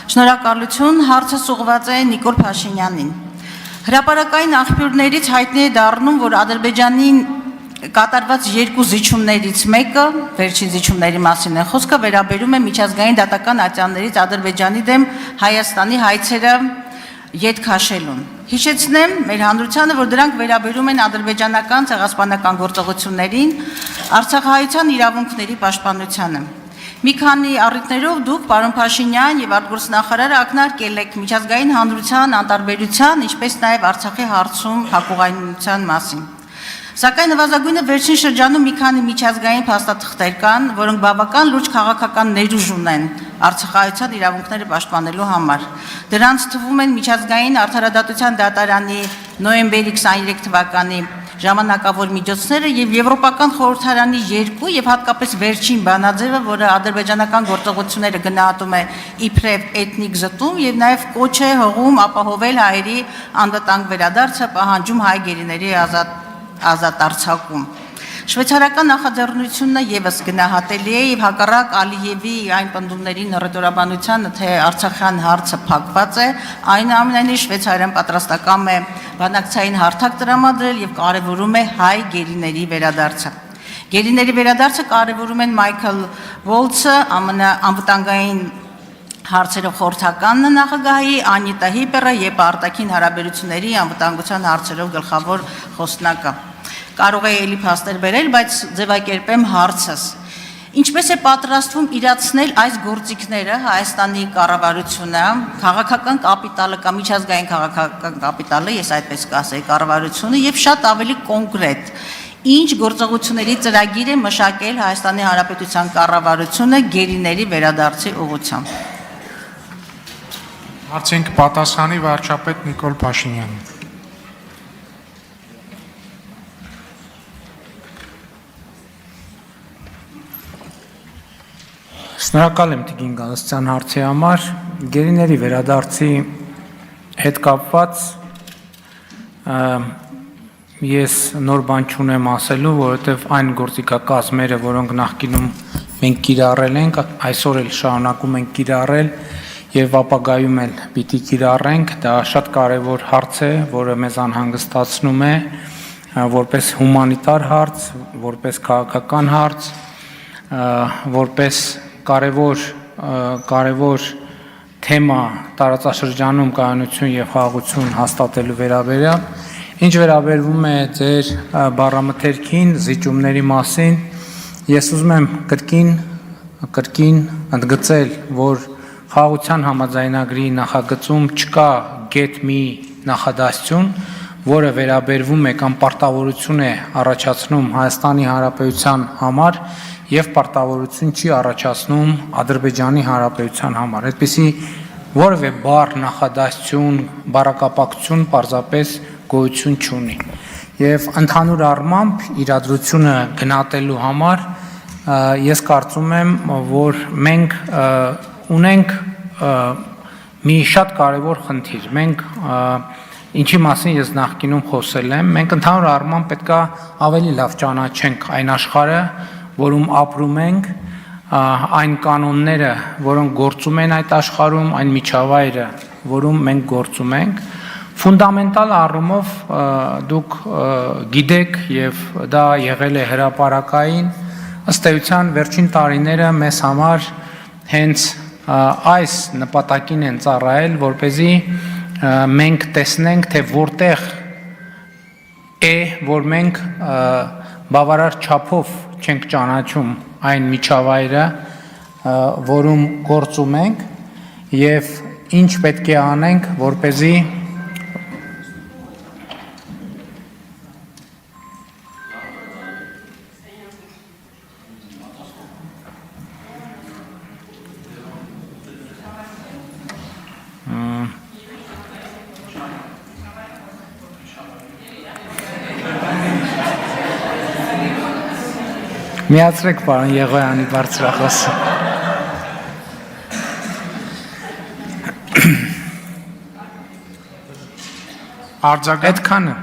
Շնորհակալություն, հարցը ուղղված է Նիկոլ Փաշինյանին։ Հրապարակային աղբյուրներից հայտնի է դառնում, որ Ադրբեջանին կատարված երկու զիջումներից մեկը, վերջին զիջումների մասին է խոսքը, վերաբերում է միջազգային դատական ատյաններից Ադրբեջանի դեմ Հայաստանի հայցերը ետ քաշելուն։ Հիշեցնեմ մեր հանրությանը, որ դրանք վերաբերում են ադրբեջանական ցեղասպանական գործողություններին, Արցախահայության իրավունքների պաշտպանությանը։ Մի քանի առիթներով դուք, պարոն Փաշինյան եւ արտգործնախարարը ակնարկել եք միջազգային հանրության անտարբերության, ինչպես նաեւ Արցախի հարցում հակուղայնության մասին։ Սակայն նվազագույնը վերջին շրջանում մի քանի միջազգային փաստաթղթեր կան, որոնք բավական լուրջ քաղաքական ներուժ ունեն Արցախահայության իրավունքները պաշտպանելու համար։ Դրանց թվում են միջազգային արդարադատության դատարանի նոյեմբերի 23 թվականի ժամանակավոր միջոցները եւ Եվրոպական խորհրդարանի 2 եւ հատկապես վերջին բանաձևը, որը ադրբեջանական գործողությունները գնահատում է իբրև էթնիկ զտում եւ նաեւ կոչ է հողում ապահովել հայերի անվտանգ վերադարձը, պահանջում հայ գերիների ազատ արձակում։ Շվեյցարական նախաձեռնությունը եւս գնահատելի է եւ հակառակ Ալիևի այն պնդումներին հռետորաբանությանը, թե Արցախյան հարցը փակված է, այնուամենայնիվ Շվեյցարիան պատրաստական է բանակցային հարթակ տրամադրել եւ կարեւորում է հայ գերիների վերադարձը։ Գերիների վերադարձը կարեւորում են Մայքլ Վոլցը, ԱՄՆ անվտանգային հարցերով խորհրդական նախագահի, Անիտա Հիպերը եւ արտաքին հարաբերությունների անվտանգության հարցերով գլխավոր խոսնակը։ Կարող է ելի փաստեր բերել, բայց ձևակերպեմ հարցս։ Ինչպես է պատրաստվում իրացնել այս գործիքները Հայաստանի կառավարությունը, քաղաքական կապիտալը կամ միջազգային քաղաքական կապիտալը, ես այդպես կասեի, կառավարությունը եւ շատ ավելի կոնկրետ ինչ գործողությունների ծրագիր է մշակել Հայաստանի Հանրապետության կառավարությունը գերիների վերադարձի ուղղությամբ։ Հարցին կպատասխանի վարչապետ Նիկոլ Փաշինյանը։ Շնորհակալ եմ Տիկին Գալստյան հարցի համար։ Գերիների վերադարձի հետ կապված ես նոր բան չունեմ ասելու, որովհետև այն գործիքակազմերը, որոնք նախկինում մենք կիրառել ենք, այսօր էլ շարունակում ենք կիրառել եւ ապագայում էլ պիտի կիրառենք, դա շատ կարեւոր հարց է, որը մեզ անհանգստացնում է, որպես հումանիտար հարց, որպես քաղաքական հարց, որպես կարևոր թեմա տարածաշրջանում կայունություն եւ խաղաղություն հաստատելու վերաբերյալ, ինչ վերաբերվում է ձեր բառամթերքին, զիջումների մասին, ես ուզում եմ կրկին ընդգծել, որ խաղաղության համաձայնագրի նախագծում չկա գետ մի նախադասություն, որը վերաբերվում է կամ պարտավորություն է առաջացնում Հայաստանի Հանրապետության համար եւ պարտավորություն չի առաջացնում Ադրբեջանի Հանրապետության համար։ Այդպիսի որևէ բառ նախադասություն, բառակապակցություն պարզապես գոյություն չունի։ Եվ ընդհանուր առմամբ իրադրությունը գնահատելու համար ես կարծում եմ, որ մենք ունենք մի շատ կարևոր խնդիր։ Մենք ինչի մասին ես նախկինում խոսել եմ, մենք ընդհանուր առմամբ պետքա ավելի լավ ճանաչենք այն աշխարհը, որում ապրում ենք, այն կանոնները, որոնք գործում են այդ աշխարհում, այն միջավայրը, որում մենք գործում ենք, ֆունդամենտալ առումով դուք գիտեք եւ դա եղել է հրապարակային, ըստ էության վերջին տարիները մեզ համար հենց այս նպատակին են ծառայել, որպեսզի մենք տեսնենք, թե որտեղ է, որ մենք բավարար չափով չենք ճանաչում այն միջավայրը, որում գործում ենք եւ ինչ պետք է անենք, որպեսզի միացրեք պարոն Եղոյանի բարձրախոսը։ Արձագանք Այդքանը